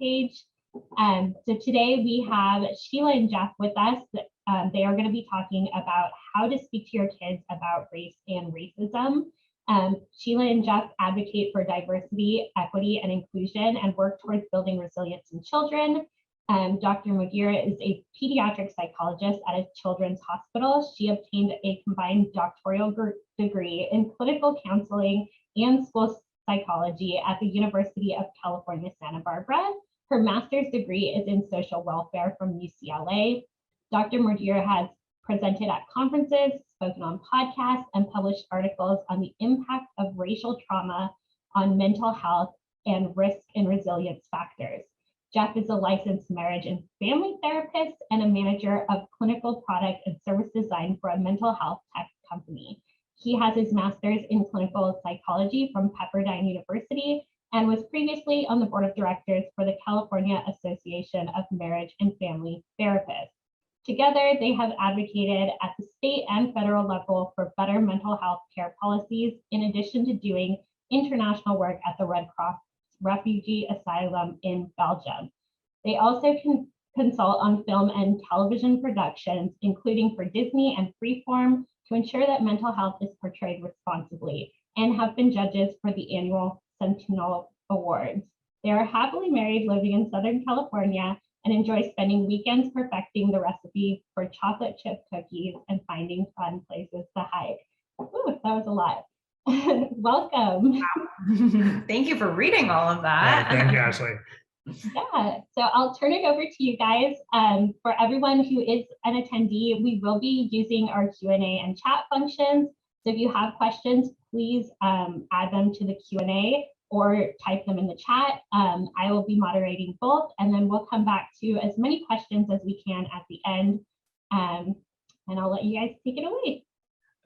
page. So today we have Sheila and Jeff with us. They are going to be talking about how to speak to your kids about race and racism. Sheila and Jeff advocate for diversity, equity, and inclusion and work towards building resilience in children. Dr. Modir is a pediatric psychologist at a children's hospital. She obtained a combined doctoral degree in clinical counseling and school psychology at the University of California, Santa Barbara. Her master's degree is in social welfare from UCLA. Dr. Modir has presented at conferences, spoken on podcasts, and published articles on the impact of racial trauma on mental health and risk and resilience factors. Jeff is a licensed marriage and family therapist and a manager of clinical product and service design for a mental health tech company. He has his master's in clinical psychology from Pepperdine University and was previously on the board of directors for the California Association of Marriage and Family Therapists. Together, they have advocated at the state and federal level for better mental health care policies, in addition to doing international work at the Red Cross Refugee Asylum in Belgium. They also consult on film and television productions, including for Disney and Freeform, to ensure that mental health is portrayed responsibly, and have been judges for the annual Sentinel Awards. They are happily married, living in Southern California, and enjoy spending weekends perfecting the recipe for chocolate chip cookies and finding fun places to hike. Ooh, that was a lot. Welcome. Wow. Thank you for reading all of that. Thank you, Ashley. Yeah, so I'll turn it over to you guys. For everyone who is an attendee, we will be using our Q&A and chat functions. So if you have questions, please add them to the Q&A or type them in the chat. I will be moderating both, and then we'll come back to as many questions as we can at the end. And I'll let you guys take it away.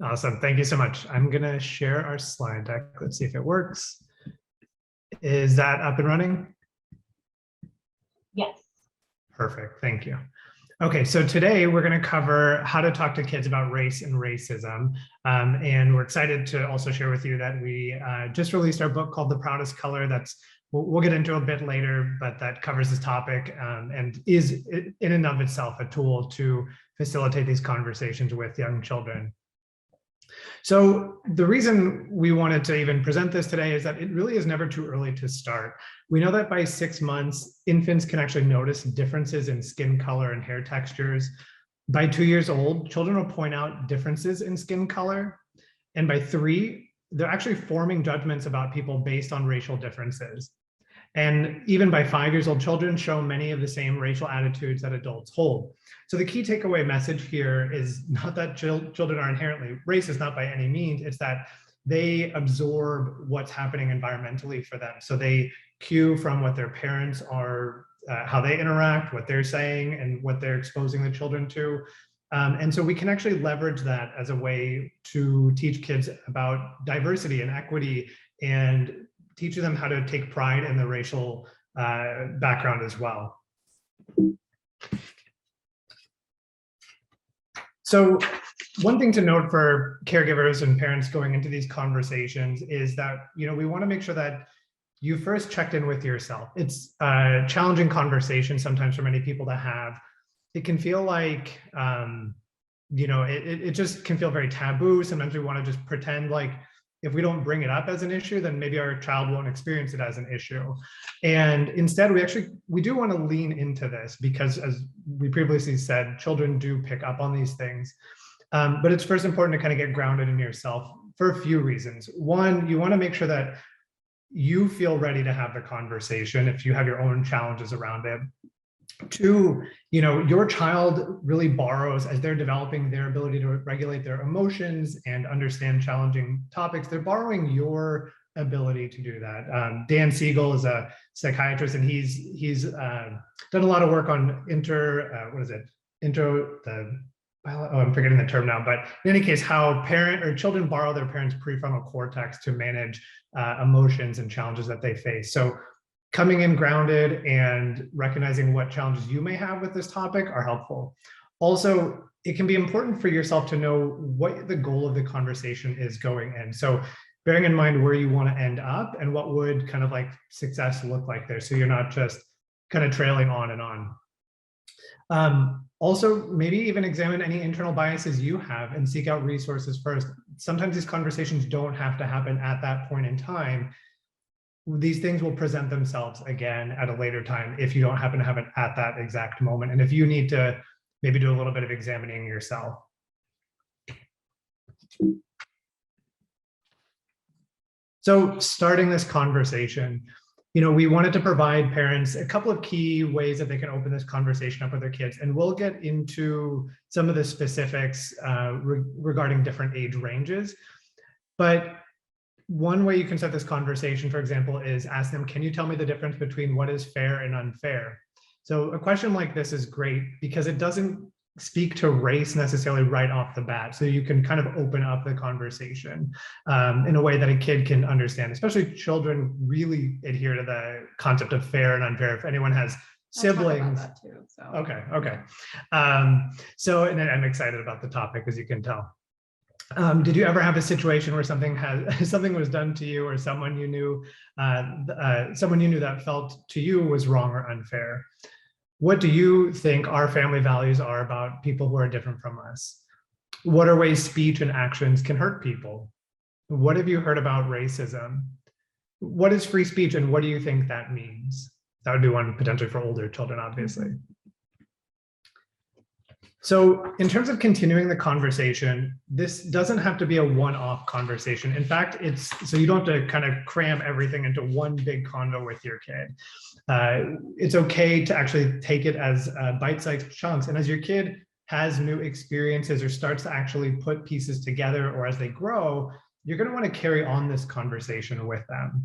Awesome. Thank you so much. I'm going to share our slide deck. Let's see if it works. Is that up and running? Yes. Perfect. Thank you. Okay, so today we're going to cover how to talk to kids about race and racism. And we're excited to also share with you that we just released our book called The Proudest Color. We'll get into a bit later, but that covers this topic and is in and of itself a tool to facilitate these conversations with young children. So the reason we wanted to even present this today is that it really is never too early to start. We know that by 6 months, infants can actually notice differences in skin color and hair textures. By 2 years old, children will point out differences in skin color. And by 3, they're actually forming judgments about people based on racial differences. And even by 5 years old, children show many of the same racial attitudes that adults hold. So the key takeaway message here is not that children are inherently racist, not by any means. It's that they absorb what's happening environmentally for them. So they cue from what their parents are, how they interact, what they're saying, and what they're exposing the children to. And so we can actually leverage that as a way to teach kids about diversity and equity and teach them how to take pride in the racial background as well. So one thing to note for caregivers and parents going into these conversations is that, we want to make sure that you first checked in with yourself. It's a challenging conversation sometimes for many people to have. It can feel like, it just can feel very taboo. Sometimes we want to just pretend like if we don't bring it up as an issue, then maybe our child won't experience it as an issue. And instead, we do want to lean into this because, as we previously said, children do pick up on these things. But it's first important to kind of get grounded in yourself for a few reasons. One, you want to make sure that you feel ready to have the conversation if you have your own challenges around it. 2, your child really borrows, as they're developing their ability to regulate their emotions and understand challenging topics, they're borrowing your ability to do that. Dan Siegel is a psychiatrist, and he's done a lot of work on I'm forgetting the term now, but in any case, how children borrow their parents' prefrontal cortex to manage emotions and challenges that they face. So coming in grounded and recognizing what challenges you may have with this topic are helpful. Also, it can be important for yourself to know what the goal of the conversation is going in. So bearing in mind where you want to end up and what would kind of like success look like there. So you're not just kind of trailing on and on. Also, maybe even examine any internal biases you have and seek out resources first. Sometimes these conversations don't have to happen at that point in time. These things will present themselves again at a later time if you don't happen to have it at that exact moment. And if you need to maybe do a little bit of examining yourself. So starting this conversation, we wanted to provide parents a couple of key ways that they can open this conversation up with their kids. And we'll get into some of the specifics regarding different age ranges. But one way you can start this conversation, for example, is ask them, can you tell me the difference between what is fair and unfair? So a question like this is great because it doesn't speak to race necessarily right off the bat. So you can kind of open up the conversation in a way that a kid can understand, especially children really adhere to the concept of fair and unfair. If anyone has siblings. I'll talk about that too, so. Okay. And I'm excited about the topic, as you can tell. Did you ever have a situation where something was done to you, or someone you knew that felt to you was wrong or unfair? What do you think our family values are about people who are different from us? What are ways speech and actions can hurt people? What have you heard about racism? What is free speech, and what do you think that means? That would be one potentially for older children, obviously. So in terms of continuing the conversation, this doesn't have to be a one-off conversation. In fact, so you don't have to kind of cram everything into one big convo with your kid. It's okay to actually take it as bite-sized chunks. And as your kid has new experiences or starts to actually put pieces together, or as they grow, you're going to want to carry on this conversation with them.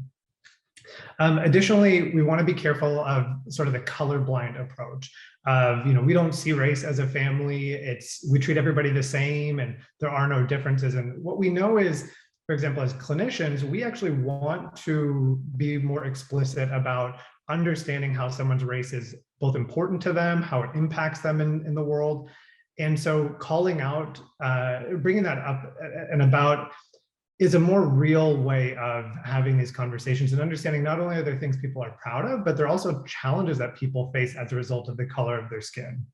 Additionally, we want to be careful of sort of the colorblind approach. We don't see race as a family. We treat everybody the same, and there are no differences. And what we know is, for example, as clinicians, we actually want to be more explicit about understanding how someone's race is both important to them, how it impacts them in the world. And so calling out, bringing that up and about is a more real way of having these conversations and understanding not only are there things people are proud of, but there are also challenges that people face as a result of the color of their skin.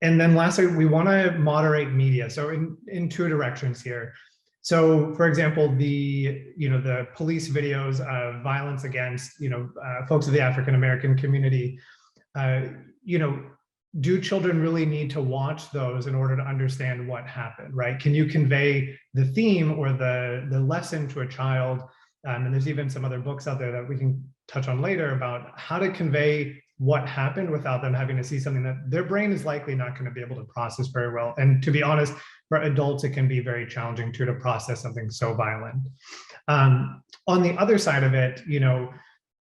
And then lastly, we want to moderate media. So in two directions here. So for example, the police videos of violence against, folks of the African-American community, do children really need to watch those in order to understand what happened, right? Can you convey the theme or the lesson to a child? And there's even some other books out there that we can touch on later about how to convey what happened without them having to see something that their brain is likely not going to be able to process very well. And to be honest, for adults, it can be very challenging to process something so violent. On the other side of it,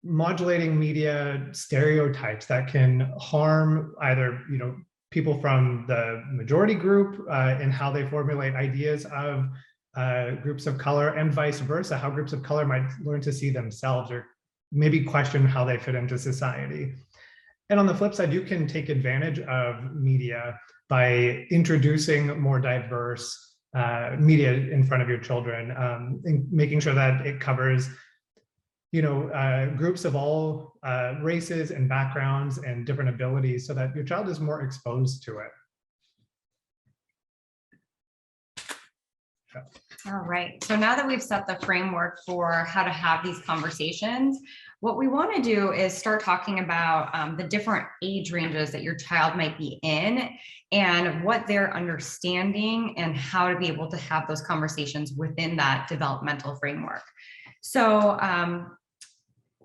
modulating media stereotypes that can harm either people from the majority group in how they formulate ideas of groups of color, and vice versa, how groups of color might learn to see themselves or maybe question how they fit into society. And on the flip side, you can take advantage of media by introducing more diverse media in front of your children, and making sure that it covers groups of all races and backgrounds and different abilities, so that your child is more exposed to it. All right, so now that we've set the framework for how to have these conversations, what we want to do is start talking about the different age ranges that your child might be in, and what they're understanding, and how to be able to have those conversations within that developmental framework. So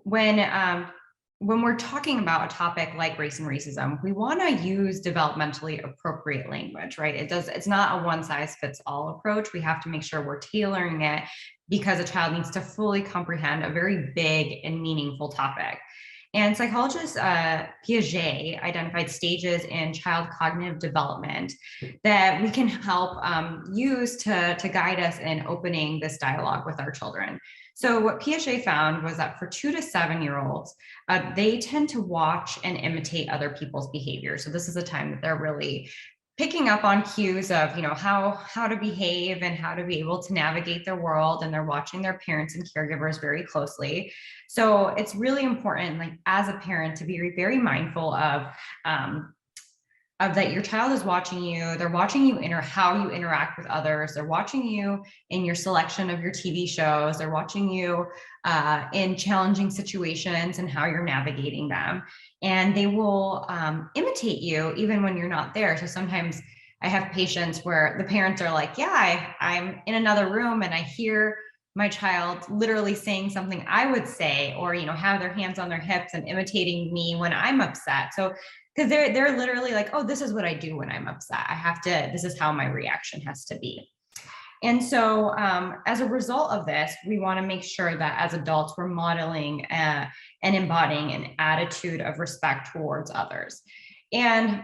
when we're talking about a topic like race and racism, we want to use developmentally appropriate language, right? It's not a one size fits all approach. We have to make sure we're tailoring it because a child needs to fully comprehend a very big and meaningful topic. And psychologist Piaget identified stages in child cognitive development that we can help use to guide us in opening this dialogue with our children. So what Piaget found was that for 2 to 7-year-olds, they tend to watch and imitate other people's behavior. So this is a time that they're really picking up on cues of, how to behave and how to be able to navigate their world, and they're watching their parents and caregivers very closely. So it's really important, like as a parent, to be very mindful of that your child is watching you. They're watching you how you interact with others. They're watching you in your selection of your TV shows. They're watching you in challenging situations and how you're navigating them. And they will imitate you even when you're not there. So sometimes I have patients where the parents are like, yeah, I'm in another room and I hear my child literally saying something I would say, or, have their hands on their hips and imitating me when I'm upset. So because they're literally like, oh, this is what I do when I'm upset. This is how my reaction has to be. And so as a result of this, we want to make sure that as adults, we're modeling and embodying an attitude of respect towards others. And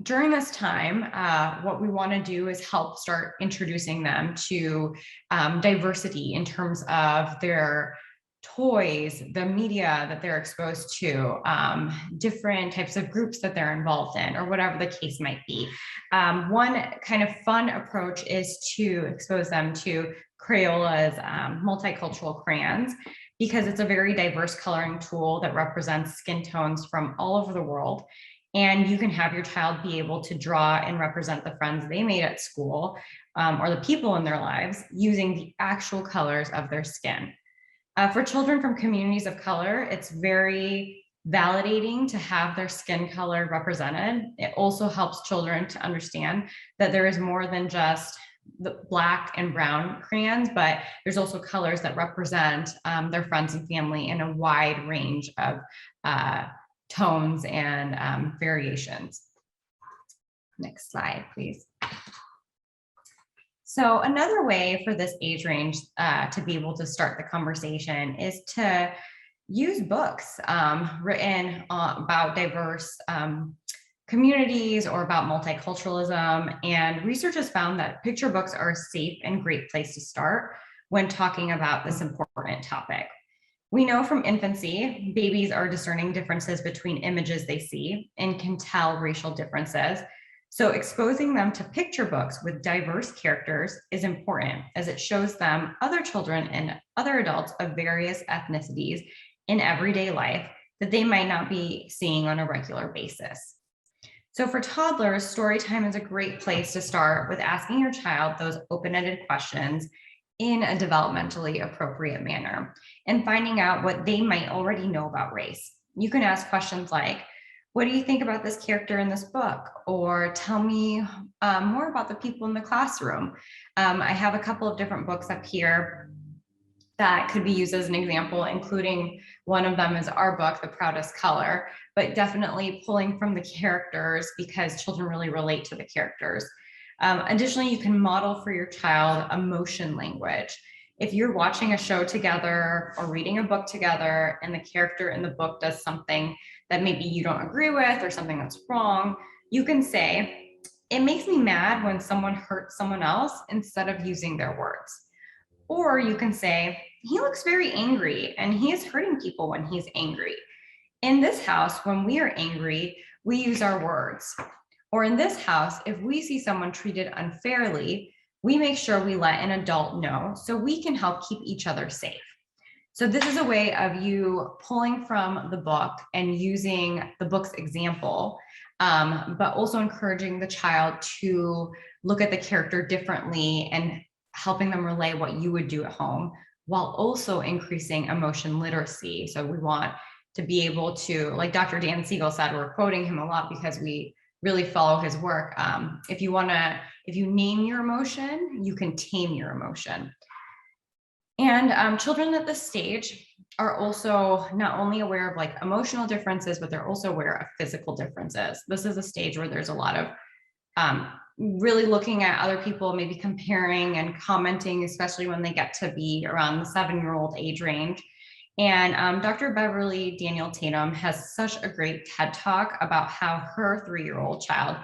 during this time, what we want to do is help start introducing them to diversity in terms of their toys, the media that they're exposed to, different types of groups that they're involved in, or whatever the case might be. One kind of fun approach is to expose them to Crayola's multicultural crayons, because it's a very diverse coloring tool that represents skin tones from all over the world. And you can have your child be able to draw and represent the friends they made at school, or the people in their lives, using the actual colors of their skin. For children from communities of color, it's very validating to have their skin color represented. It also helps children to understand that there is more than just the black and brown crayons, but there's also colors that represent their friends and family in a wide range of tones and variations. Next slide, please. So another way for this age range to be able to start the conversation is to use books written about diverse communities or about multiculturalism. And research has found that picture books are a safe and great place to start when talking about this important topic. We know from infancy, babies are discerning differences between images they see and can tell racial differences. So exposing them to picture books with diverse characters is important, as it shows them other children and other adults of various ethnicities in everyday life that they might not be seeing on a regular basis. So for toddlers, story time is a great place to start with asking your child those open-ended questions in a developmentally appropriate manner and finding out what they might already know about race. You can ask questions like, what do you think about this character in this book? Or tell me more about the people in the classroom. I have a couple of different books up here that could be used as an example, including one of them is our book, The Proudest Color, but definitely pulling from the characters because children really relate to the characters. Additionally, you can model for your child emotion language. If you're watching a show together or reading a book together and the character in the book does something that maybe you don't agree with or something that's wrong, you can say, it makes me mad when someone hurts someone else, instead of using their words. Or you can say, he looks very angry and he is hurting people when he's angry. In this house, when we are angry, we use our words. Or in this house, if we see someone treated unfairly, we make sure we let an adult know so we can help keep each other safe. So this is a way of you pulling from the book and using the book's example, but also encouraging the child to look at the character differently and helping them relay what you would do at home, while also increasing emotion literacy. So we want to be able to, like Dr. Dan Siegel said, we're quoting him a lot because we really follow his work. If you name your emotion, you can tame your emotion. And children at this stage are also not only aware of like emotional differences, but they're also aware of physical differences. This is a stage where there's a lot of really looking at other people, maybe comparing and commenting, especially when they get to be around the 7-year-old age range. And Dr. Beverly Daniel Tatum has such a great TED Talk about how her 3-year-old child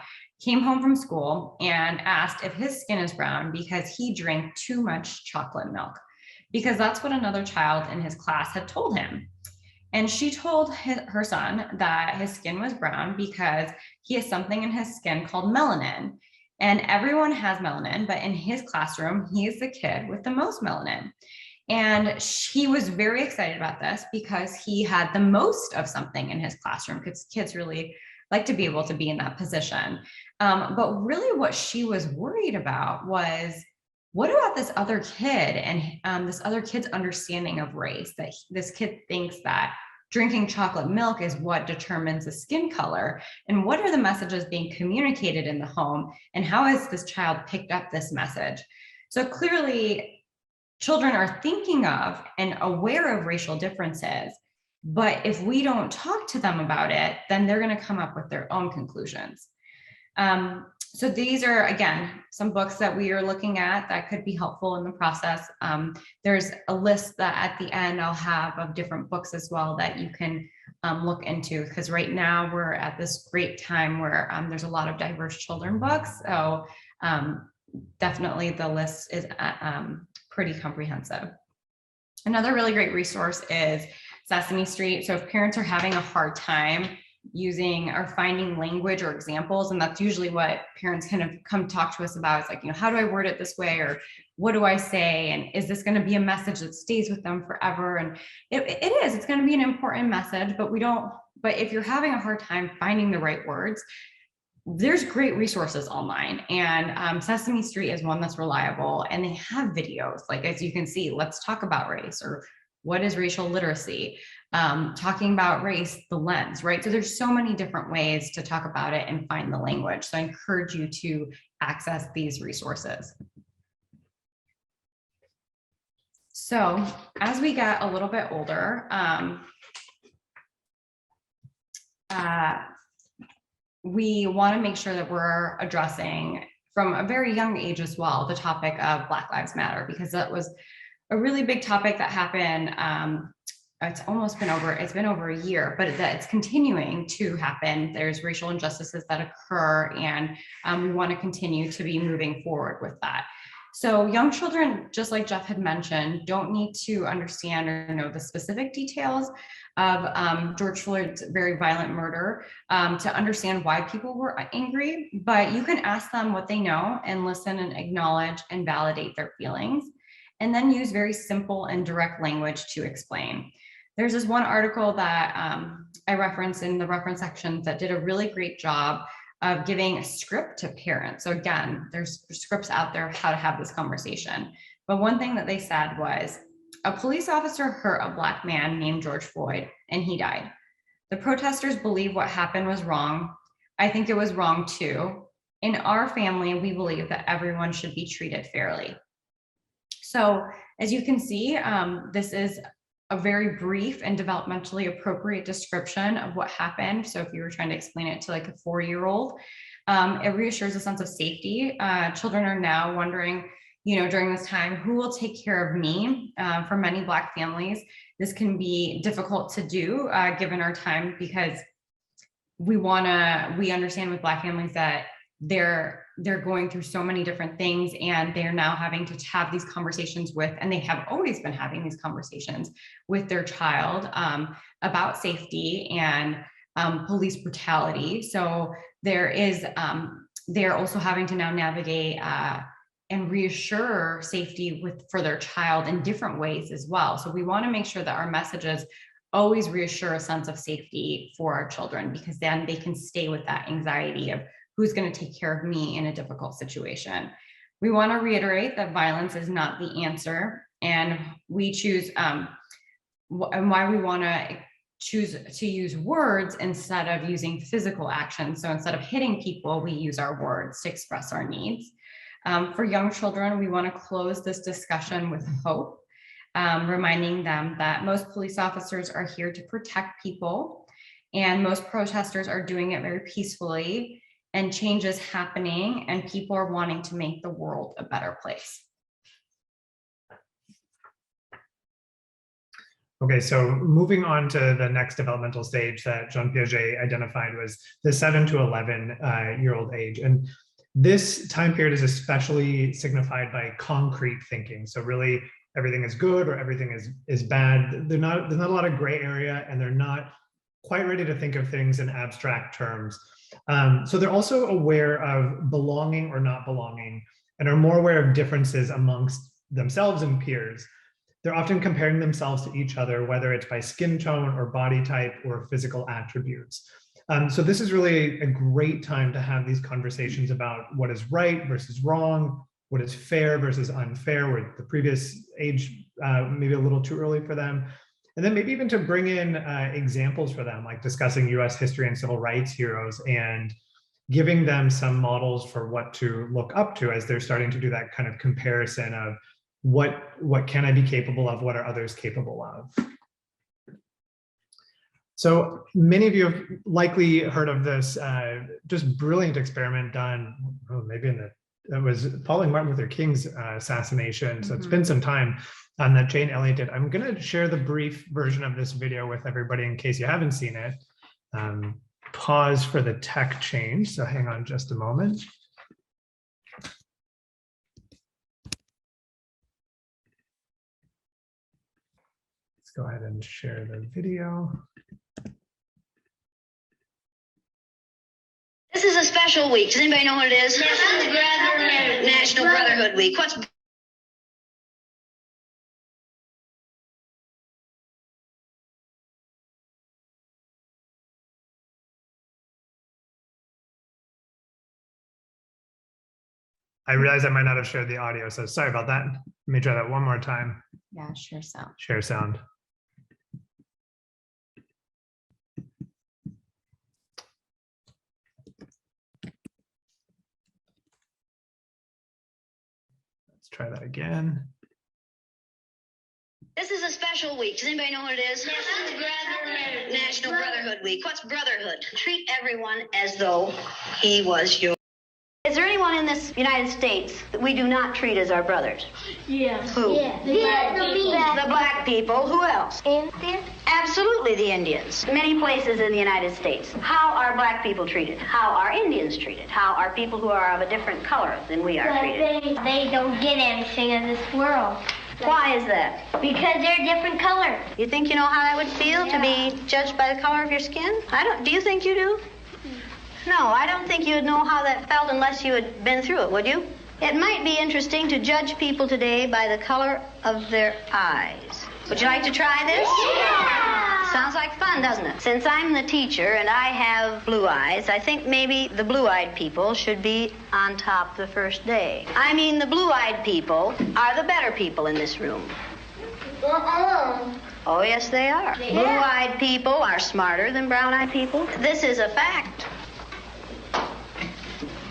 came home from school and asked if his skin is brown because he drank too much chocolate milk, because that's what another child in his class had told him. And she told her son that his skin was brown because he has something in his skin called melanin. And everyone has melanin, but in his classroom, he is the kid with the most melanin. And he was very excited about this because he had the most of something in his classroom, because kids really like to be able to be in that position. But really what she was worried about was, what about this other kid and this other kid's understanding of race, that this kid thinks that drinking chocolate milk is what determines the skin color, and what are the messages being communicated in the home, and how has this child picked up this message? So clearly children are thinking of and aware of racial differences, but if we don't talk to them about it, then they're going to come up with their own conclusions. So these are, again, some books that we are looking at that could be helpful in the process. There's a list that at the end I'll have of different books as well that you can look into, because right now we're at this great time where there's a lot of diverse children books. So definitely the list is pretty comprehensive. Another really great resource is Sesame Street. So if parents are having a hard time using or finding language or examples, and that's usually what parents kind of come talk to us about, it's like, how do I word it this way, or what do I say, and is this going to be a message that stays with them forever? And it's going to be an important message, but if you're having a hard time finding the right words, there's great resources online, and Sesame Street is one that's reliable, and they have videos, like, as you can see, let's talk about race, or what is racial literacy, talking about race, the lens, right? So there's so many different ways to talk about it and find the language. So I encourage you to access these resources. So as we get a little bit older, we want to make sure that we're addressing from a very young age as well the topic of Black Lives Matter, because that was a really big topic that happened. It's been over a year, but it's continuing to happen. There's racial injustices that occur, and we want to continue to be moving forward with that. So young children, just like Jeff had mentioned, don't need to understand or know the specific details of George Floyd's very violent murder to understand why people were angry, but you can ask them what they know and listen and acknowledge and validate their feelings, and then use very simple and direct language to explain. There's this one article that I referenced in the reference section that did a really great job of giving a script to parents. So again, there's scripts out there how to have this conversation. But one thing that they said was, a police officer hurt a Black man named George Floyd, and he died. The protesters believe what happened was wrong. I think it was wrong too. In our family, we believe that everyone should be treated fairly. So as you can see, this is a very brief and developmentally appropriate description of what happened. So if you were trying to explain it to like a 4-year-old, it reassures a sense of safety. Children are now wondering, during this time, who will take care of me? For many Black families, this can be difficult to do given our time, because we understand with Black families that they're going through so many different things, and they're now having to have these conversations with, and they have always been having these conversations with their child about safety and police brutality. So they're also having to now navigate and reassure safety for their child in different ways as well. So we want to make sure that our messages always reassure a sense of safety for our children, because then they can stay with that anxiety of who's going to take care of me in a difficult situation. We want to reiterate that violence is not the answer, and we choose and why we want to choose to use words instead of using physical action. So instead of hitting people, we use our words to express our needs. For young children, we want to close this discussion with hope, reminding them that most police officers are here to protect people, and most protesters are doing it very peacefully, and change is happening, and people are wanting to make the world a better place. Okay, so moving on to the next developmental stage that Jean Piaget identified was the 7 to 11-year-old age. And this time period is especially signified by concrete thinking. So really everything is good or everything is bad. There's not a lot of gray area, and they're not quite ready to think of things in abstract terms. So they're also aware of belonging or not belonging, and are more aware of differences amongst themselves and peers. They're often comparing themselves to each other, whether it's by skin tone or body type or physical attributes. So this is really a great time to have these conversations about what is right versus wrong, what is fair versus unfair, where the previous age maybe a little too early for them. And then maybe even to bring in examples for them, like discussing US history and civil rights heroes and giving them some models for what to look up to as they're starting to do that kind of comparison of what can I be capable of, what are others capable of. So many of you have likely heard of this just brilliant experiment done, maybe it was following Martin Luther King's assassination. So it's been some time that Jane Elliott did. I'm going to share the brief version of this video with everybody in case you haven't seen it. Pause for the tech change. So hang on just a moment. Let's go ahead and share the video. This is a special week. Does anybody know what it is? Brotherhood. National Brotherhood Week. What's I realize I might not have shared the audio, so sorry about that. Let me try that one more time. Yeah, share sound. Share sound. Let's try that again. This is a special week. Does anybody know what it is? Brotherhood. National Brotherhood Week. What's brotherhood? Treat everyone as though he was yours. Is there anyone in this United States that we do not treat as our brothers? Yes. Who? Yeah. The black people. Who else? Indians. Absolutely, the Indians. Many places in the United States. How are black people treated? How are Indians treated? How are people who are of a different color than we are treated? They don't get anything in this world. Why is that? Because they're different color. You think you know how that would feel to be judged by the color of your skin? I don't. Do you think you do? No, I don't think you'd know how that felt unless you had been through it, would you? It might be interesting to judge people today by the color of their eyes. Would you like to try this? Yeah! Sounds like fun, doesn't it? Since I'm the teacher and I have blue eyes, I think maybe the blue-eyed people should be on top the first day. I mean, the blue-eyed people are the better people in this room. Oh, yes, they are. Yeah. Blue-eyed people are smarter than brown-eyed people. This is a fact.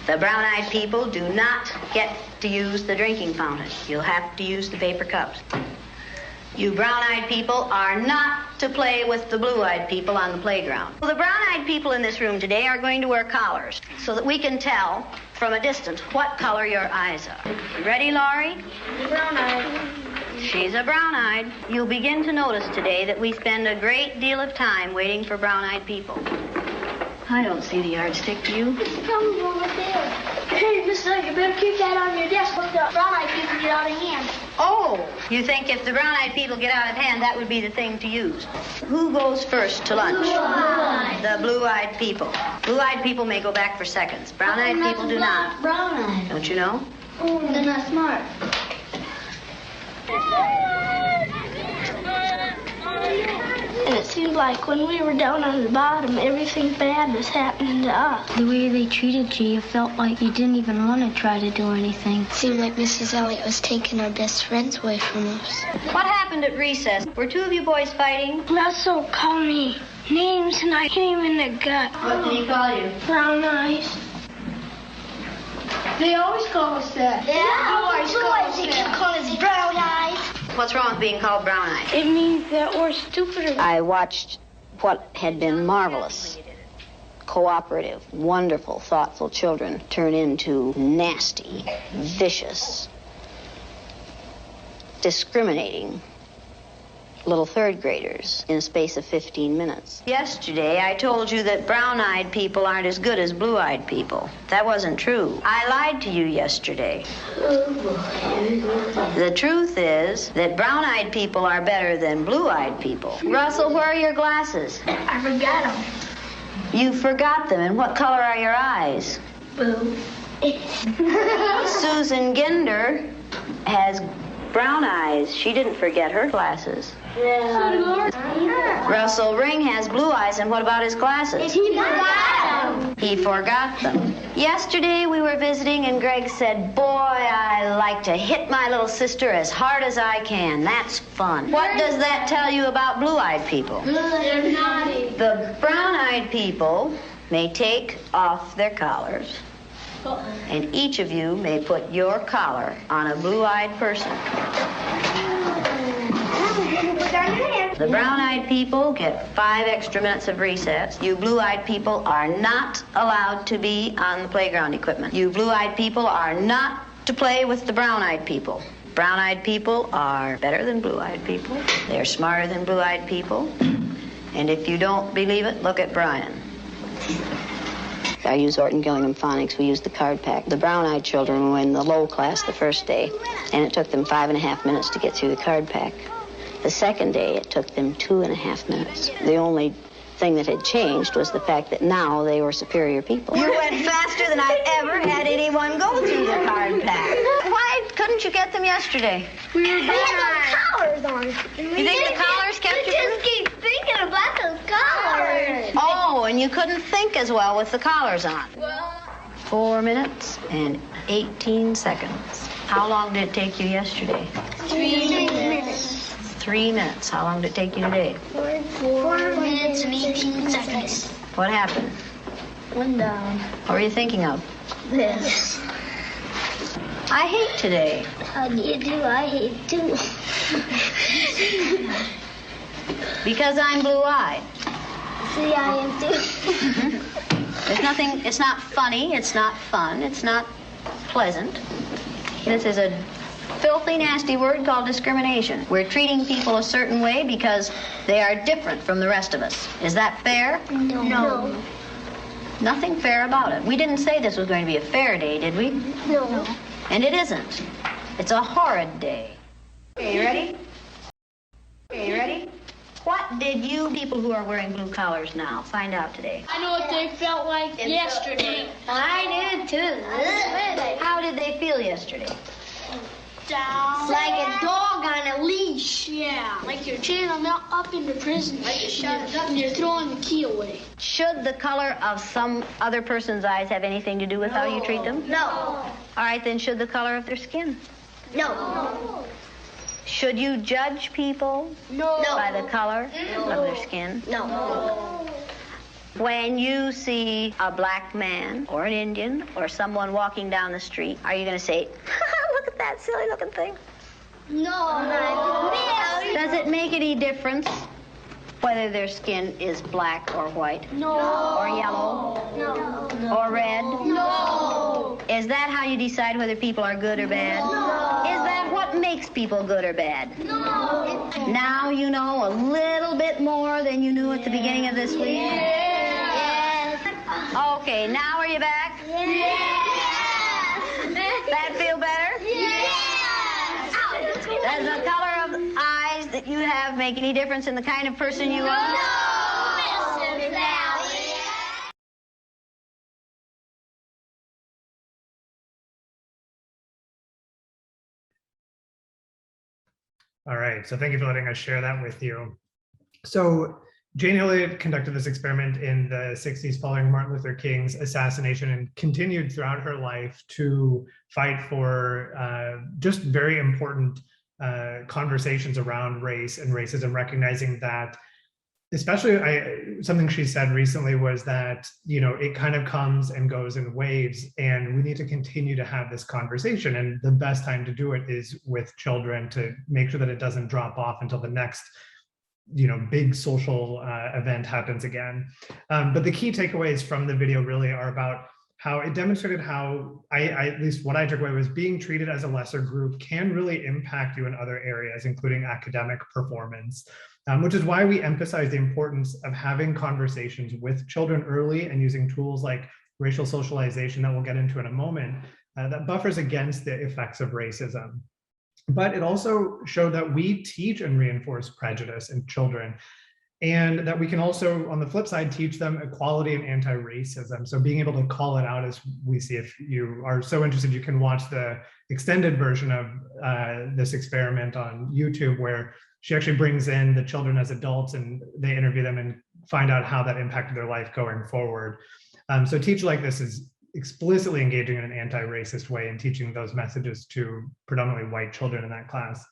The brown-eyed people do not get to use the drinking fountain. You'll have to use the paper cups. You brown-eyed people are not to play with the blue-eyed people on the playground. Well, the brown-eyed people in this room today are going to wear collars so that we can tell from a distance what color your eyes are. Ready, Laurie? Brown-eyed. She's a brown-eyed. You'll begin to notice today that we spend a great deal of time waiting for brown-eyed people. I don't see the yardstick, do you? It's coming over there. Hey, Mr. You better keep that on your desk. Let the brown-eyed people get out of hand. Oh, you think if the brown-eyed people get out of hand, that would be the thing to use? Who goes first to lunch? Blue-eyed. The blue-eyed people. Blue-eyed people may go back for seconds. Brown-eyed people do not. Brown-eyed. Don't you know? Oh, they're not smart. And it seemed like when we were down on the bottom, everything bad was happening to us. The way they treated you, you felt like you didn't even want to try to do anything. It seemed like Mrs. Elliott was taking our best friends away from us. What happened at recess? Were two of you boys fighting? Russell called me names and I hit him in the gut. What did he call you? Brown eyes. They always call us that. They keep calling us brown eyes. What's wrong with being called brown-eyed? It means that we're stupider. I watched what had been marvelous, cooperative, wonderful, thoughtful children turn into nasty, vicious, discriminating, little third graders in a space of 15 minutes. Yesterday, I told you that brown-eyed people aren't as good as blue-eyed people. That wasn't true. I lied to you yesterday. The truth is that brown-eyed people are better than blue-eyed people. Russell, where are your glasses? I forgot them. You forgot them. And what color are your eyes? Blue. Susan Ginder has brown eyes. She didn't forget her glasses. Yeah. Russell Ring has blue eyes, and what about his glasses? He forgot them. He forgot them. Yesterday we were visiting, and Greg said, "Boy, I like to hit my little sister as hard as I can. That's fun." What does that tell you about blue-eyed people? They're naughty. The brown-eyed people may take off their collars, and each of you may put your collar on a blue-eyed person. The brown-eyed people get 5 extra minutes of recess. You blue-eyed people are not allowed to be on the playground equipment. You blue-eyed people are not to play with the brown-eyed people. Brown-eyed people are better than blue-eyed people. They're smarter than blue-eyed people. And if you don't believe it, look at Brian. I use Orton Gillingham Phonics. We use the card pack. The brown-eyed children were in the low class the first day, and it took them 5.5 minutes to get through the card pack. The second day, it took them 2.5 minutes. The only thing that had changed was the fact that now they were superior people. You went faster than I've ever had anyone go through the card pack. Why couldn't you get them yesterday? We had those collars on. You think the collars kept you? just keep thinking about those collars. Oh, and you couldn't think as well with the collars on. 4 minutes and 18 seconds. How long did it take you yesterday? 3 minutes. 3 minutes. How long did it take you today? 4 minutes and 18 seconds. What happened? One down. What were you thinking of? This. I hate today. How do you do? I hate too. Because I'm blue-eyed. See, I am too. There's nothing, it's not funny, it's not fun, it's not pleasant. This is a filthy, nasty word called discrimination. We're treating people a certain way because they are different from the rest of us. Is that fair? No. Nothing fair about it. We didn't say this was going to be a fair day, did we? No. And it isn't. It's a horrid day. Okay, you ready? Okay, you ready? What did you people who are wearing blue collars now find out today? I know what they felt like yesterday. I did too. How did they feel yesterday? Down. Like a dog on a leash. Yeah. Like you're chaining them up into prison. Like you're shut up and you're throwing the key away. Should the color of some other person's eyes have anything to do with how you treat them? No. All right, then should the color of their skin? No. Should you judge people No. by the color of their skin? No. When you see a black man or an Indian or someone walking down the street, are you going to say, look at that silly looking thing? No. Does it make any difference whether their skin is black or white? No. Or yellow? No. Or red? No. Is that how you decide whether people are good or bad? No. Is that what makes people good or bad? No. Now you know a little bit more than you knew at the beginning of this week? Yes. Okay, now are you back? Yes. That feel better? Yes. Does the color of eyes that you have make any difference in the kind of person you are? No, Mrs. Valley. All right, so thank you for letting us share that with you. So Jane Elliott conducted this experiment in the 60s following Martin Luther King's assassination and continued throughout her life to fight for just very important conversations around race and racism, recognizing that, especially something she said recently was that, you know, it kind of comes and goes in waves and we need to continue to have this conversation. And the best time to do it is with children, to make sure that it doesn't drop off until the next, you know, big social event happens again. But the key takeaways from the video really are about how it demonstrated how at least what I took away was being treated as a lesser group can really impact you in other areas, including academic performance, which is why we emphasize the importance of having conversations with children early and using tools like racial socialization that we'll get into in a moment that buffers against the effects of racism. But it also showed that we teach and reinforce prejudice in children, and that we can also, on the flip side, teach them equality and anti-racism. So being able to call it out, as we see, if you are so interested, you can watch the extended version of this experiment on YouTube, where she actually brings in the children as adults and they interview them and find out how that impacted their life going forward. So Teach Like This is explicitly engaging in an anti-racist way and teaching those messages to predominantly white children in that class.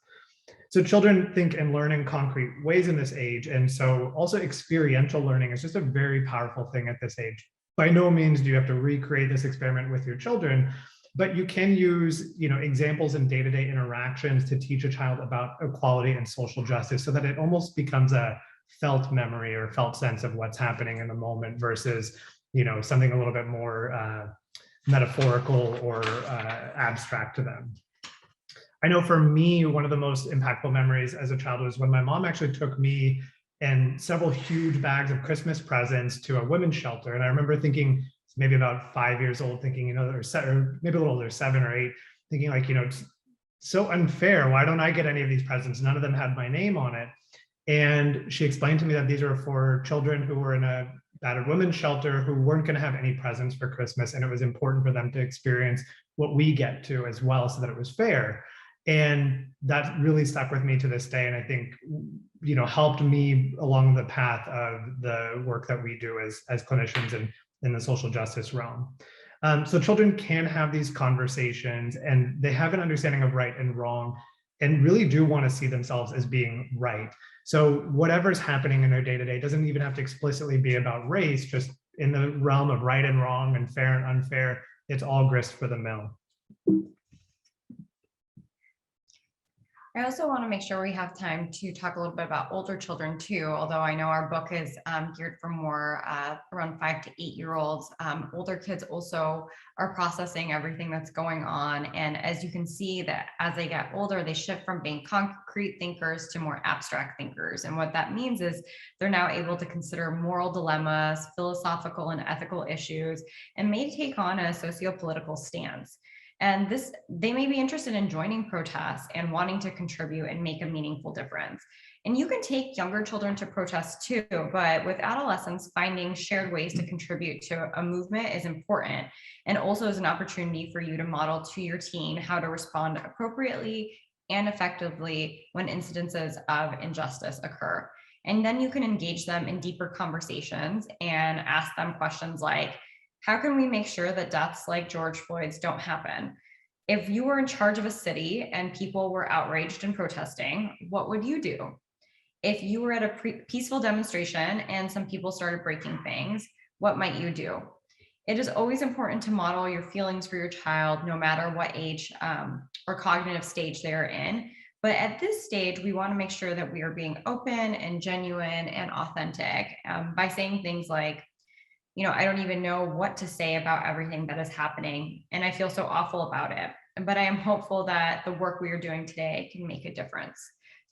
So children think and learn in concrete ways in this age. And so also experiential learning is just a very powerful thing at this age. By no means do you have to recreate this experiment with your children, but you can use, examples in day-to-day interactions to teach a child about equality and social justice, so that it almost becomes a felt memory or felt sense of what's happening in the moment versus, something a little bit more metaphorical or abstract to them. I know for me, one of the most impactful memories as a child was when my mom actually took me and several huge bags of Christmas presents to a women's shelter. And I remember thinking, maybe about 5 years old, thinking, or maybe a little older, 7 or 8, thinking like, it's so unfair. Why don't I get any of these presents? None of them had my name on it. And she explained to me that these were for children who were in a battered women's shelter who weren't going to have any presents for Christmas. And it was important for them to experience what we get to as well, so that it was fair. And that really stuck with me to this day. And I think, helped me along the path of the work that we do as clinicians and in the social justice realm. So children can have these conversations, and they have an understanding of right and wrong, and really do want to see themselves as being right. So whatever's happening in their day-to-day doesn't even have to explicitly be about race, just in the realm of right and wrong and fair and unfair, it's all grist for the mill. I also want to make sure we have time to talk a little bit about older children too, although I know our book is geared for more around 5 to 8-year-olds. Older kids also are processing everything that's going on. And as you can see, that as they get older, they shift from being concrete thinkers to more abstract thinkers. And what that means is they're now able to consider moral dilemmas, philosophical and ethical issues, and may take on a socio-political stance. And they may be interested in joining protests and wanting to contribute and make a meaningful difference. And you can take younger children to protests too, but with adolescents, finding shared ways to contribute to a movement is important, and also is an opportunity for you to model to your teen how to respond appropriately and effectively when incidences of injustice occur. And then you can engage them in deeper conversations and ask them questions like, how can we make sure that deaths like George Floyd's don't happen? If you were in charge of a city and people were outraged and protesting, what would you do? If you were at a peaceful demonstration and some people started breaking things, what might you do? It is always important to model your feelings for your child, no matter what age or cognitive stage they're in. But at this stage, we want to make sure that we are being open and genuine and authentic by saying things like, I don't even know what to say about everything that is happening, and I feel so awful about it. But I am hopeful that the work we are doing today can make a difference.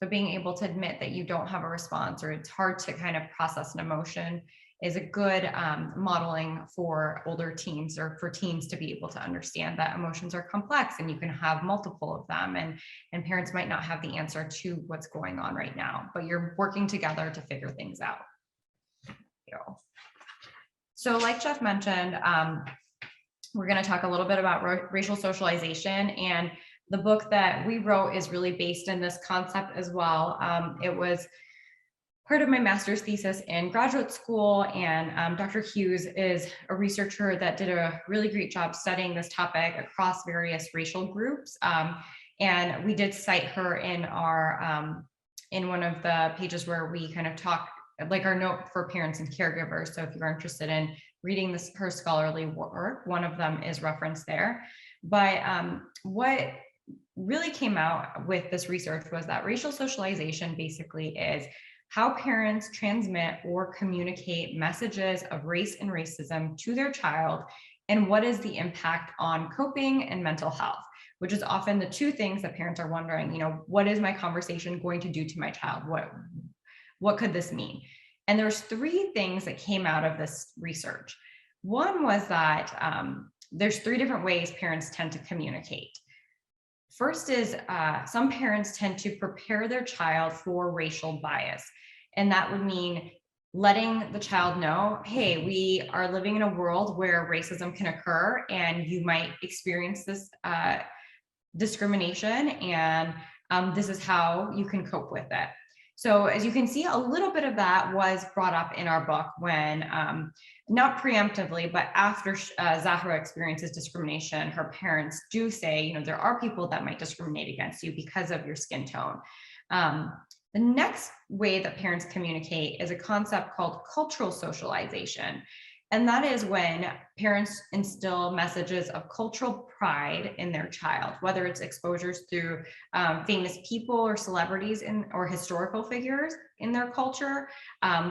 So being able to admit that you don't have a response, or it's hard to kind of process an emotion, is a good modeling for older teens, or for teens to be able to understand that emotions are complex and you can have multiple of them, and parents might not have the answer to what's going on right now, but you're working together to figure things out. So like Jeff mentioned, we're going to talk a little bit about racial socialization, and the book that we wrote is really based in this concept as well. It was part of my master's thesis in graduate school, and Dr. Hughes is a researcher that did a really great job studying this topic across various racial groups. And we did cite her in our in one of the pages where we kind of talk, like our note for parents and caregivers. So if you're interested in reading her scholarly work, one of them is referenced there. But what really came out with this research was that racial socialization basically is how parents transmit or communicate messages of race and racism to their child And what is the impact on coping and mental health, which is often the two things that parents are wondering, you know, what is my conversation going to do to my child? What could this mean? And there's three things that came out of this research. One was that there's three different ways parents tend to communicate. First is some parents tend to prepare their child for racial bias. And that would mean letting the child know, hey, we are living in a world where racism can occur and you might experience this discrimination, and this is how you can cope with it. So as you can see, a little bit of that was brought up in our book when, not preemptively, but after Zahra experiences discrimination, her parents do say, you know, there are people that might discriminate against you because of your skin tone. The next way that parents communicate is a concept called cultural socialization. And that is when parents instill messages of cultural pride in their child, whether it's exposures through famous people or celebrities or historical figures in their culture,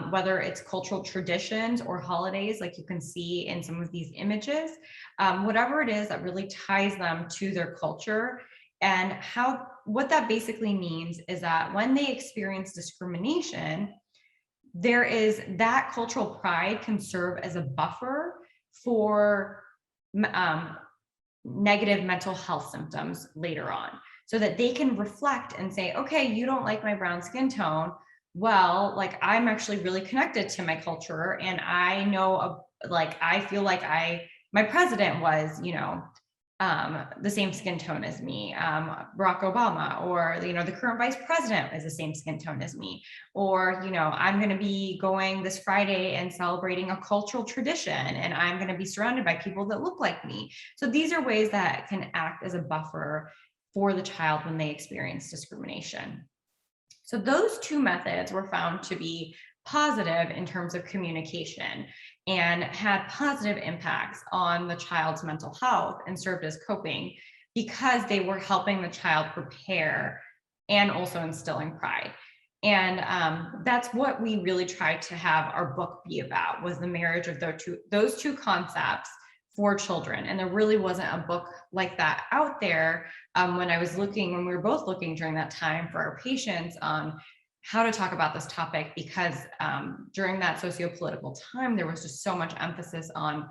whether it's cultural traditions or holidays, like you can see in some of these images, whatever it is that really ties them to their culture. And what that basically means is that when they experience discrimination, there is that cultural pride can serve as a buffer for negative mental health symptoms later on, so that they can reflect and say, okay, you don't like my brown skin tone. Well, like, I'm actually really connected to my culture, and I know, like, I feel like my president was, you know, the same skin tone as me, Barack Obama, or, you know, the current vice president is the same skin tone as me, or, you know, I'm going to be going this Friday and celebrating a cultural tradition, and I'm going to be surrounded by people that look like me. So these are ways that can act as a buffer for the child when they experience discrimination. So those two methods were found to be positive in terms of communication and had positive impacts on the child's mental health and served as coping, because they were helping the child prepare and also instilling pride. And that's what we really tried to have our book be about, was the marriage of those two concepts for children. And there really wasn't a book like that out there when we were both looking during that time for our patients on how to talk about this topic, because during that socio-political time, there was just so much emphasis on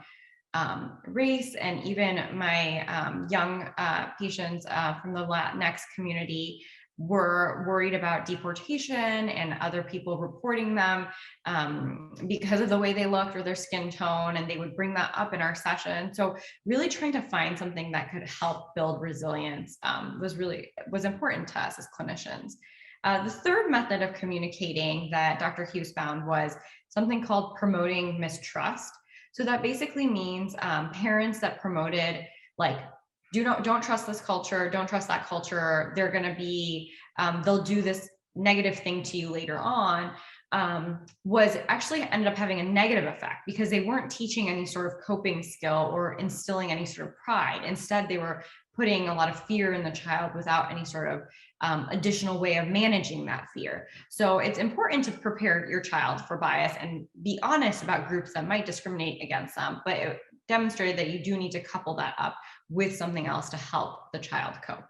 race. And even my young patients from the Latinx community were worried about deportation and other people reporting them because of the way they looked or their skin tone, and they would bring that up in our session. So really trying to find something that could help build resilience was important to us as clinicians. The third method of communicating that Dr. Hughes found was something called promoting mistrust. So that basically means parents that promoted, like, don't trust this culture, don't trust that culture, they're going to be, they'll do this negative thing to you later on, was actually ended up having a negative effect, because they weren't teaching any sort of coping skill or instilling any sort of pride. Instead, they were putting a lot of fear in the child without any sort of additional way of managing that fear. So it's important to prepare your child for bias and be honest about groups that might discriminate against them, but it demonstrated that you do need to couple that up with something else to help the child cope.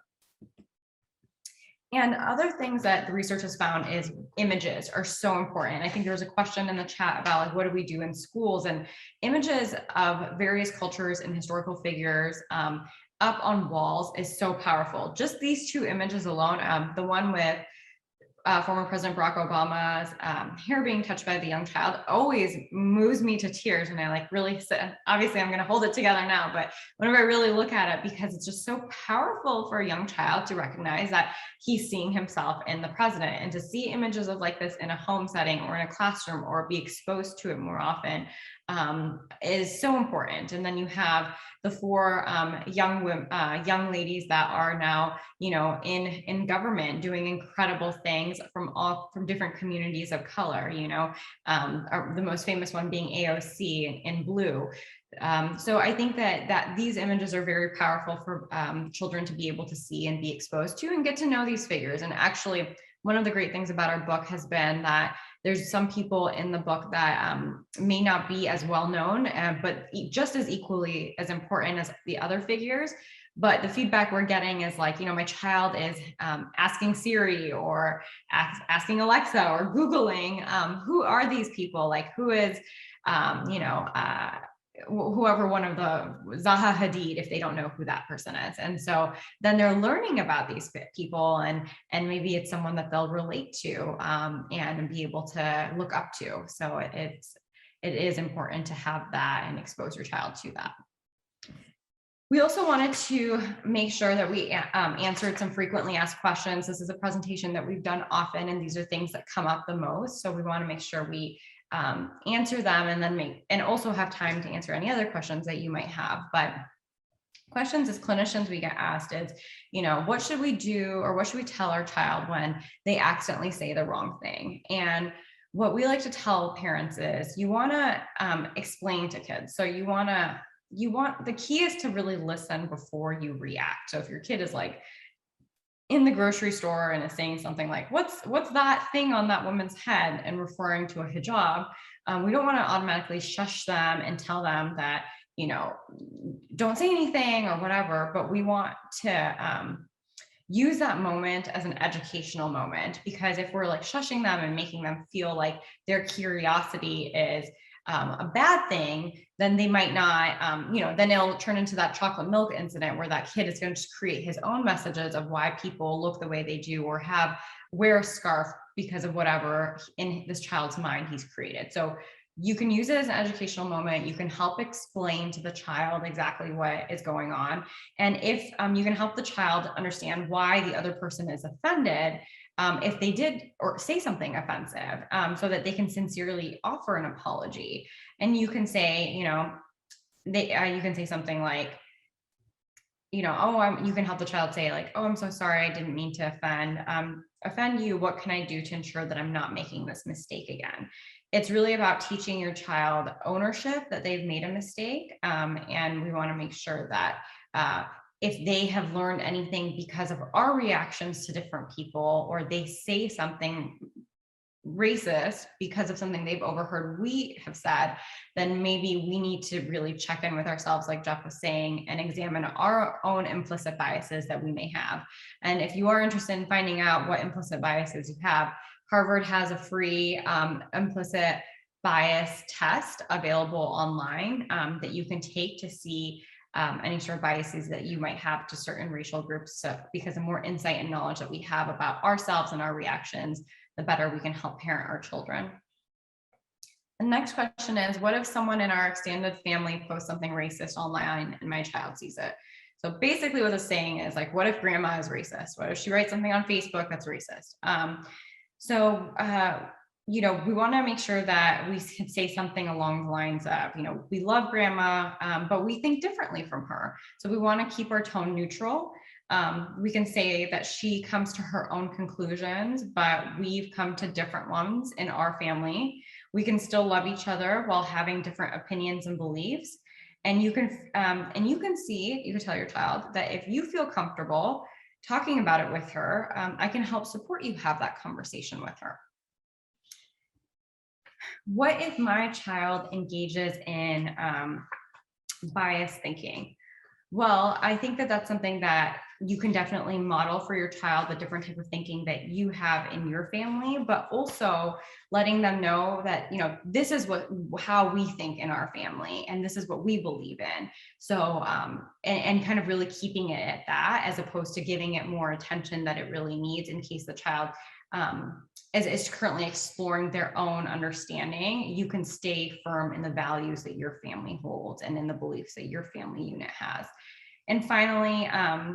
And other things that the research has found is images are so important. I think there was a question in the chat about, like, what do we do in schools? And images of various cultures and historical figures up on walls is so powerful. Just these two images alone, the one with former President Barack Obama's hair being touched by the young child always moves me to tears. And I like really sit, obviously I'm going to hold it together now, but whenever I really look at it, because it's just so powerful for a young child to recognize that he's seeing himself in the president, and to see images of like this in a home setting or in a classroom or be exposed to it more often is so important. And then you have the four young ladies that are now, you know, in government doing incredible things from different communities of color, you know, the most famous one being AOC in blue. So I think that these images are very powerful for children to be able to see and be exposed to and get to know these figures. And actually, one of the great things about our book has been that there's some people in the book that may not be as well known, but just as equally as important as the other figures. But the feedback we're getting is like, my child is asking Siri or asking Alexa or Googling, who are these people? Like, who is, whoever one of the Zaha Hadid, if they don't know who that person is. And so then they're learning about these people, and maybe it's someone that they'll relate to and be able to look up to. So it is important to have that and expose your child to that. We also wanted to make sure that we answered some frequently asked questions. This is a presentation that we've done often, and these are things that come up the most. So we want to make sure we answer them, and then also have time to answer any other questions that you might have. But questions as clinicians we get asked is, what should we do, or what should we tell our child when they accidentally say the wrong thing? And what we like to tell parents is you want to explain to kids. So the key is to really listen before you react. So if your kid is like in the grocery store and is saying something like, what's that thing on that woman's head, and referring to a hijab, we don't want to automatically shush them and tell them that, don't say anything or whatever, but we want to use that moment as an educational moment, because if we're like shushing them and making them feel like their curiosity is a bad thing, then they might not, then it'll turn into that chocolate milk incident where that kid is going to just create his own messages of why people look the way they do, or wear a scarf because of whatever in this child's mind he's created. So you can use it as an educational moment. You can help explain to the child exactly what is going on. And if you can help the child understand why the other person is offended, if they did or say something offensive, so that they can sincerely offer an apology. And you can say, you can say something like, you can help the child say like, oh, I'm so sorry, I didn't mean to offend you. What can I do to ensure that I'm not making this mistake again? It's really about teaching your child ownership that they've made a mistake. And we want to make sure that if they have learned anything because of our reactions to different people, or they say something racist because of something they've overheard we have said, then maybe we need to really check in with ourselves, like Jeff was saying, and examine our own implicit biases that we may have. And if you are interested in finding out what implicit biases you have, Harvard has a free implicit bias test available online that you can take to see any sort of biases that you might have to certain racial groups. So, because the more insight and knowledge that we have about ourselves and our reactions, the better we can help parent our children. The next question is, what if someone in our extended family posts something racist online and my child sees it? So basically what it's saying is like, what if grandma is racist? What if she writes something on Facebook that's racist? We want to make sure that we can say something along the lines of, we love grandma, but we think differently from her. So we want to keep our tone neutral. We can say that she comes to her own conclusions, but we've come to different ones in our family. We can still love each other while having different opinions and beliefs. And you can tell your child that if you feel comfortable talking about it with her, I can help support you have that conversation with her. What if my child engages in bias thinking? Well, I think that that's something that you can definitely model for your child, the different type of thinking that you have in your family, but also letting them know that, this is how we think in our family, and this is what we believe in. So, and kind of really keeping it at that, as opposed to giving it more attention that it really needs in case the child is currently exploring their own understanding. You can stay firm in the values that your family holds and in the beliefs that your family unit has. And finally, I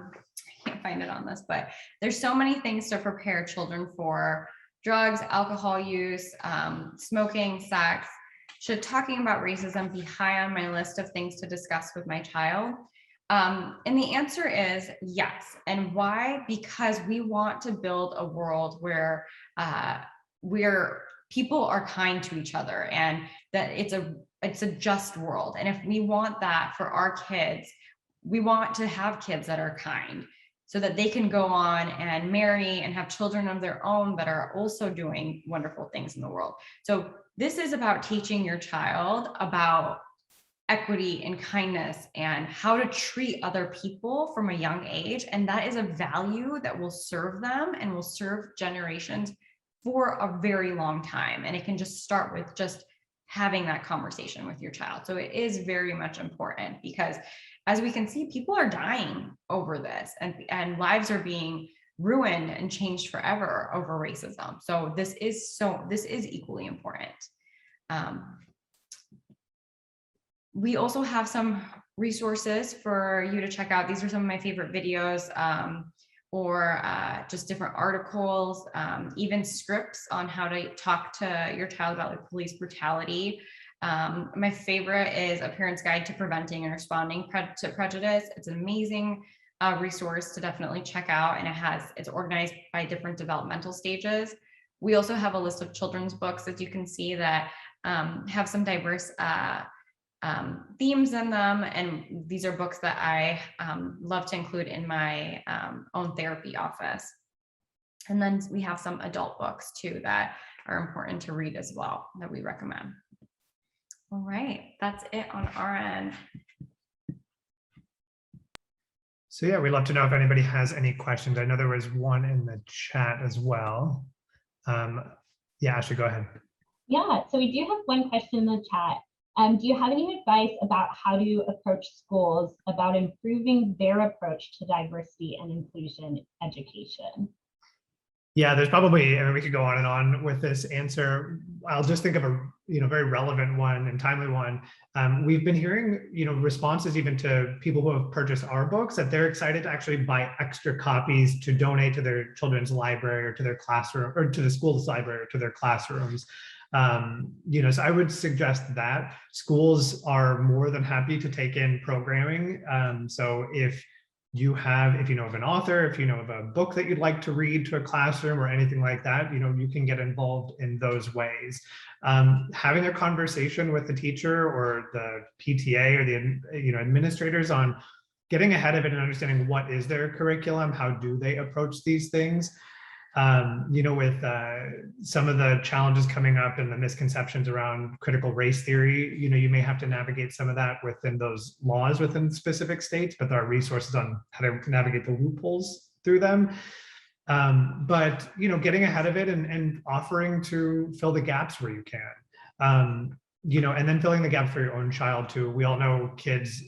can't find it on this, but there's so many things to prepare children for: drugs, alcohol use, smoking, sex. Should talking about racism be high on my list of things to discuss with my child? And the answer is yes. And why? Because we want to build a world where people are kind to each other, and that it's a just world. And if we want that for our kids, we want to have kids that are kind. so that they can go on and marry and have children of their own that are also doing wonderful things in the world. So this is about teaching your child about equity and kindness and how to treat other people from a young age. And that is a value that will serve them and will serve generations for a very long time. And it can just start with just having that conversation with your child. So it is very much important, because as we can see, people are dying over this, and lives are being ruined and changed forever over racism. So this is equally important. We also have some resources for you to check out. These are some of my favorite videos, or just different articles, even scripts on how to talk to your child about like police brutality. My favorite is A Parent's Guide to Preventing and Responding to Prejudice. It's an amazing resource to definitely check out, and it's organized by different developmental stages. We also have a list of children's books, as you can see, that have some diverse themes in them, and these are books that I love to include in my own therapy office. And then we have some adult books too that are important to read as well, that we recommend. All right, that's it on our end. So yeah, we'd love to know if anybody has any questions. I know there was one in the chat as well. Yeah, Ashley, go ahead. Yeah, so we do have one question in the chat. Do you have any advice about how to approach schools about improving their approach to diversity and inclusion education? Yeah, there's probably, I mean, we could go on and on with this answer. I'll just think of a very relevant one and timely one. We've been hearing responses even to people who have purchased our books that they're excited to actually buy extra copies to donate to their children's library or to their classroom, or to the school's library or to their classrooms. So I would suggest that schools are more than happy to take in programming. So if you know of an author, if you know of a book that you'd like to read to a classroom or anything like that, you can get involved in those ways. Having a conversation with the teacher or the PTA or the administrators on getting ahead of it and understanding what is their curriculum, how do they approach these things. With some of the challenges coming up and the misconceptions around critical race theory, you may have to navigate some of that within those laws within specific states, but there are resources on how to navigate the loopholes through them. But getting ahead of it and offering to fill the gaps where you can, and then filling the gaps for your own child too. We all know kids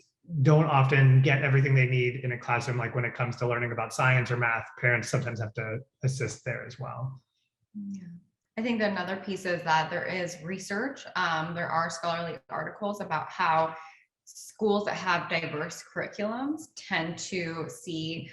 don't often get everything they need in a classroom, like when it comes to learning about science or math. Parents sometimes have to assist there as well. Yeah. I think that another piece is that there is research. There are scholarly articles about how schools that have diverse curriculums tend to see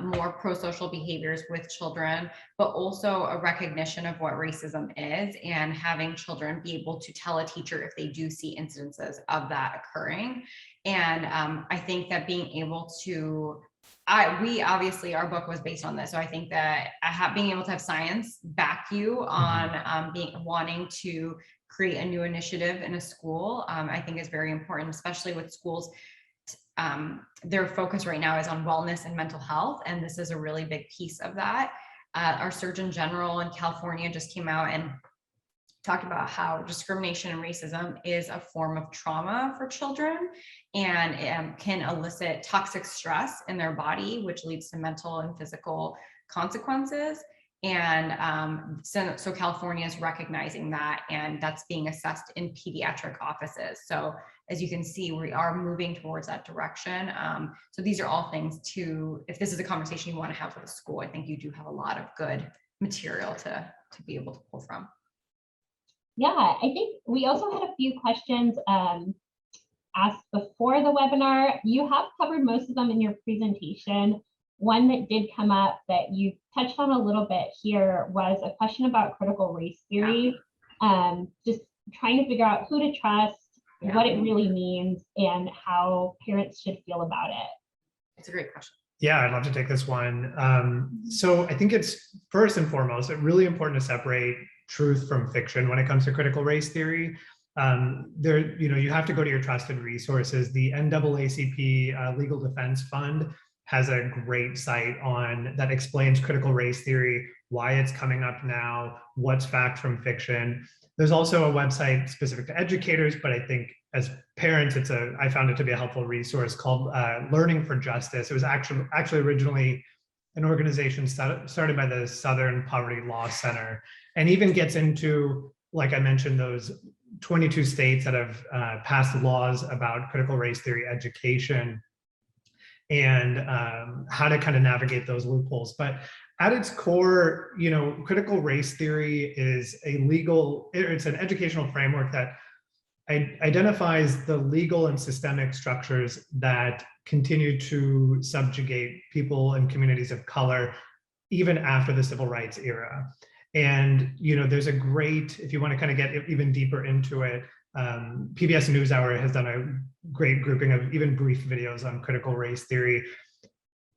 more pro-social behaviors with children, but also a recognition of what racism is, and having children be able to tell a teacher if they do see incidences of that occurring. And I think that being able to, our book was based on this. So I think that being able to have science back you on wanting to create a new initiative in a school, I think is very important, especially with schools. Their focus right now is on wellness and mental health, and this is a really big piece of that. Our Surgeon General in California just came out and talked about how discrimination and racism is a form of trauma for children, and can elicit toxic stress in their body, which leads to mental and physical consequences. And so California is recognizing that, and that's being assessed in pediatric offices. So as you can see, we are moving towards that direction. So these are all things if this is a conversation you want to have with a school, I think you do have a lot of good material to be able to pull from. Yeah, I think we also had a few questions asked before the webinar. You have covered most of them in your presentation. One that did come up that you touched on a little bit here was a question about critical race theory. Just trying to figure out who to trust, what it really means, and how parents should feel about it. It's a great question. Yeah, I'd love to take this one. So I think it's first and foremost really important to separate truth from fiction when it comes to critical race theory. You have to go to your trusted resources. The NAACP Legal Defense Fund has a great site on that explains critical race theory, why it's coming up now, what's fact from fiction. There's also a website specific to educators, but I think as parents, I found it to be a helpful resource called Learning for Justice. It was actually originally an organization started by the Southern Poverty Law Center, and even gets into, like I mentioned, those 22 states that have passed laws about critical race theory education and how to kind of navigate those loopholes. But at its core, critical race theory is it's an educational framework that identifies the legal and systemic structures that continue to subjugate people and communities of color even after the civil rights era. And there's a great, if you want to kind of get even deeper into it, PBS NewsHour has done a great grouping of even brief videos on critical race theory.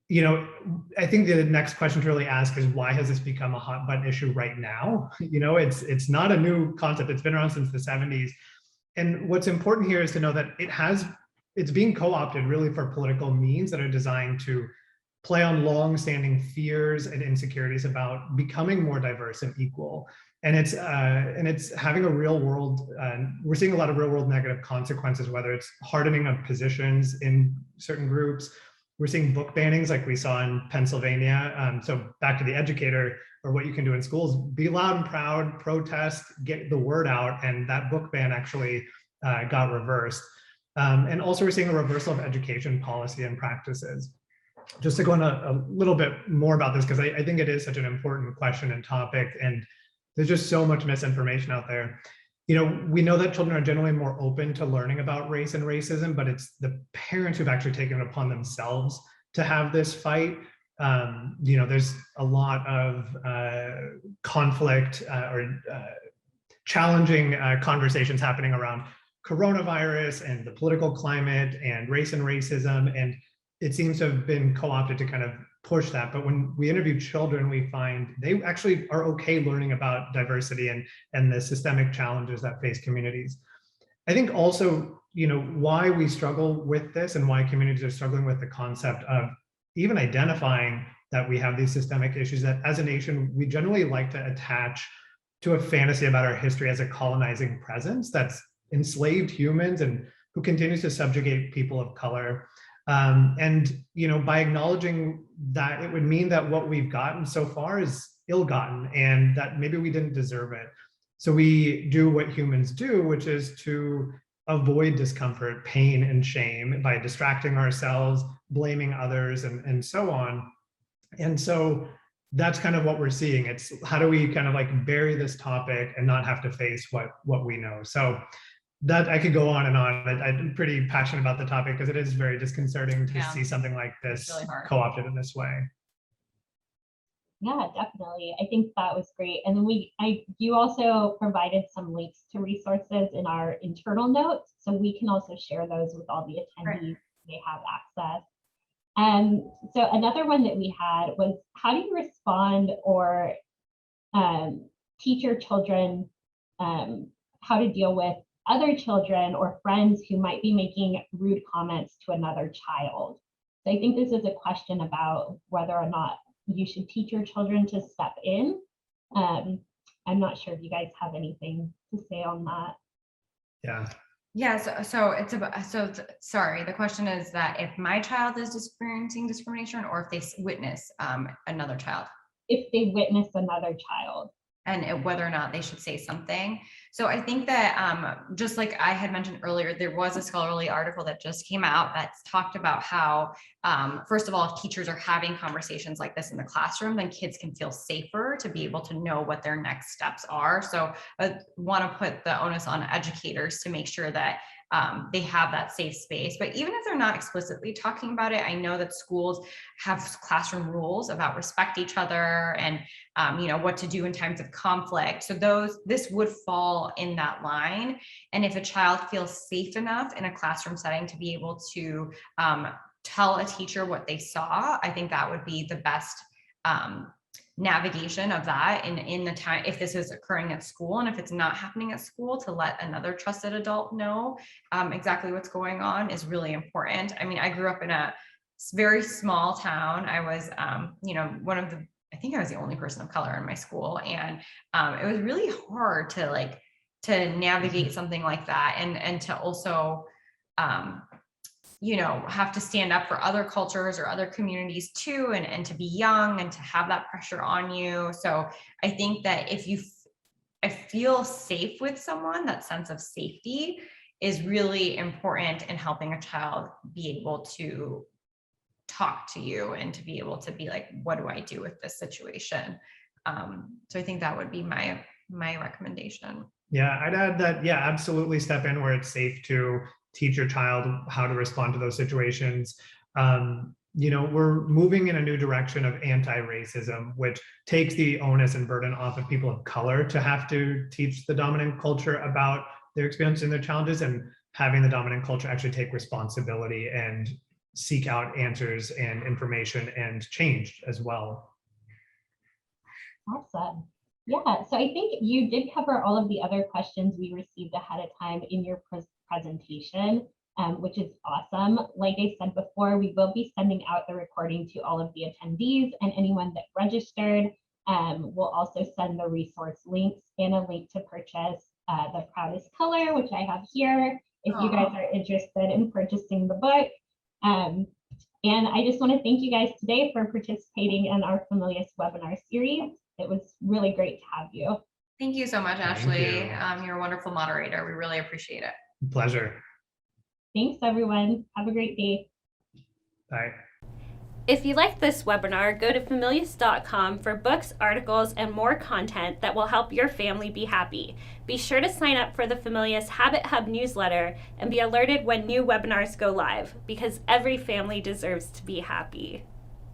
I think the next question to really ask is, why has this become a hot button issue right now? It's not a new concept. It's been around since the 70s. And what's important here is to know that it's being co-opted really for political means that are designed to play on long-standing fears and insecurities about becoming more diverse and equal. And it's having a real world, we're seeing a lot of real world negative consequences, whether it's hardening of positions in certain groups. We're seeing book bannings like we saw in Pennsylvania. So back to the educator, or what you can do in schools, be loud and proud, protest, get the word out. And that book ban actually got reversed. And also we're seeing a reversal of education policy and practices. Just to go on a little bit more about this, because I think it is such an important question and topic, and there's just so much misinformation out there. We know that children are generally more open to learning about race and racism, but it's the parents who've actually taken it upon themselves to have this fight. There's a lot of conflict or challenging conversations happening around coronavirus and the political climate and race and racism. And it seems to have been co-opted to kind of push that. But when we interview children, we find they actually are okay learning about diversity and the systemic challenges that face communities. I think also, why we struggle with this and why communities are struggling with the concept of even identifying that we have these systemic issues, that as a nation, we generally like to attach to a fantasy about our history as a colonizing presence that's enslaved humans and who continues to subjugate people of color. By acknowledging that, it would mean that what we've gotten so far is ill-gotten and that maybe we didn't deserve it. So we do what humans do, which is to avoid discomfort, pain, and shame by distracting ourselves, blaming others, and so on. And so that's kind of what we're seeing. It's how do we kind of like bury this topic and not have to face what we know. So that I could go on and on. I'm pretty passionate about the topic because it is very disconcerting to see something like this really co-opted in this way. Yeah, definitely. I think that was great. And then you also provided some links to resources in our internal notes, so we can also share those with all the attendees who may have access. So another one that we had was, how do you respond or teach your children how to deal with other children or friends who might be making rude comments to another child? So I think this is a question about whether or not you should teach your children to step in. I'm not sure if you guys have anything to say on that. Yeah, so sorry, the question is that if my child is experiencing discrimination or if they witness another child. If they witness another child. And whether or not they should say something. So I think that just like I had mentioned earlier, there was a scholarly article that just came out that's talked about how, first of all, if teachers are having conversations like this in the classroom, then kids can feel safer to be able to know what their next steps are. So I want to put the onus on educators to make sure that they have that safe space. But even if they're not explicitly talking about it, I know that schools have classroom rules about respect each other and what to do in times of conflict. So this would fall in that line. And if a child feels safe enough in a classroom setting to be able to tell a teacher what they saw, I think that would be the best navigation of that in the time, if this is occurring at school, and if it's not happening at school, to let another trusted adult know exactly what's going on is really important. I mean, I grew up in a very small town. I was, I think I was the only person of color in my school. And it was really hard to navigate something like that, and to also, have to stand up for other cultures or other communities too, and to be young and to have that pressure on you. So I think that I feel safe with someone, that sense of safety is really important in helping a child be able to talk to you and to be able to be like, what do I do with this situation? So I think that would be my recommendation. Yeah, I'd add that, yeah, absolutely step in where it's safe to teach your child how to respond to those situations. We're moving in a new direction of anti-racism, which takes the onus and burden off of people of color to have to teach the dominant culture about their experience and their challenges, and having the dominant culture actually take responsibility and seek out answers and information and change as well. Awesome. Yeah, so I think you did cover all of the other questions we received ahead of time in your presentation, which is awesome. Like I said before, we will be sending out the recording to all of the attendees and anyone that registered. We'll also send the resource links and a link to purchase The Proudest Color, which I have here, if you guys are interested in purchasing the book. And I just want to thank you guys today for participating in our Familius webinar series. It was really great to have you. Thank you so much, Thank Ashley. you. You're a wonderful moderator. We really appreciate it. Pleasure. Thanks, everyone. Have a great day. Bye. If you liked this webinar, go to familius.com for books, articles, and more content that will help your family be happy. Be sure to sign up for the Familius Habit Hub newsletter and be alerted when new webinars go live, because every family deserves to be happy.